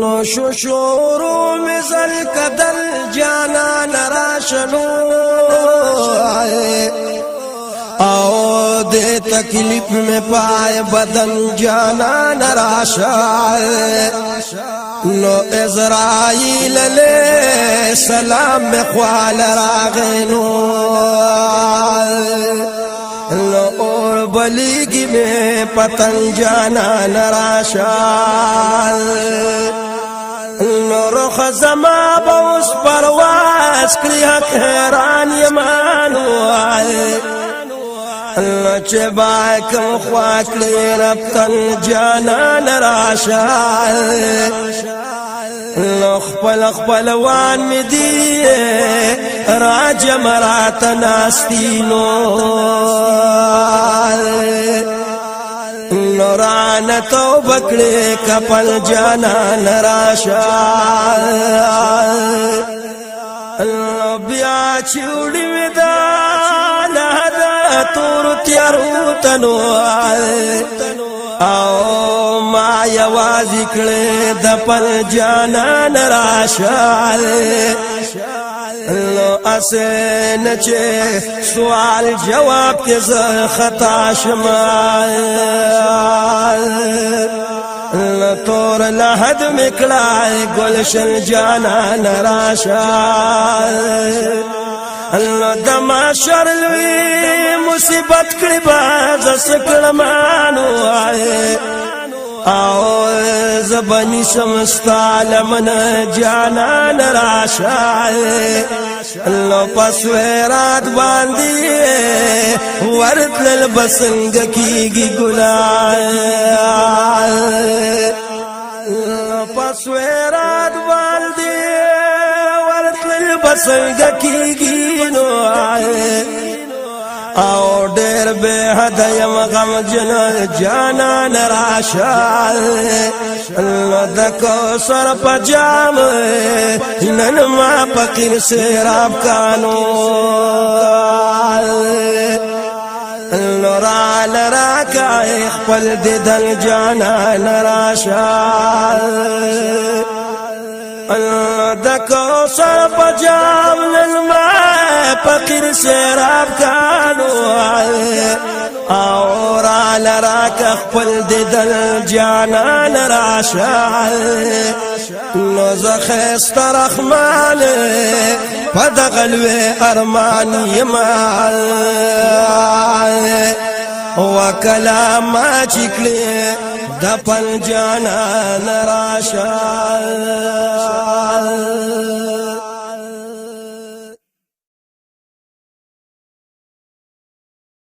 نو شو شورو مثل کدل جانا نراشنو او دے تکلیف میں پائے بدن جانا نراشا نو اسرائیل علیہ السلام میں خوال راغنو نو اور بلیگی میں پتن جانا نراشا نو رخ زما باوس پرواز کری حق حیران یمانو اللہ چه باکم خواک لی ربتن جانان راشا اللہ خپل خپل وان می دی راج مرات ناستینو نورانتو بکڑی کپل جانان راشا اللہ بیا چوڑی ودان تور تیارو تنو او ما یوازی کڑی دپل جانان راشا لو اسین چه سوال جواب کے خطا شمال تور لحد مکڑائے گلشن جانان راشا اللہ دما شرلوی مصیبت کڑی باز سکڑمانو آئے آو زبانی سمستال من جانان راشائے اللہ پسویرات باندی ورد للبسنگ کی گناہ اللہ پسویرات باندی ورد للبسنگ کی گناہ او ډېر به حد یم غم جن جانان راشا د کوثر په جام نن ما فقیر سیراب کانو نورال راکا خپل ددل جانان راشا د کوثر په جام نن ما فقیر سیراب کانو اور لراک خپل دل جانان راشا نو زخست رحمان پدغلوی ارمان یمال وکلا ما چکلی دپل جانان راشا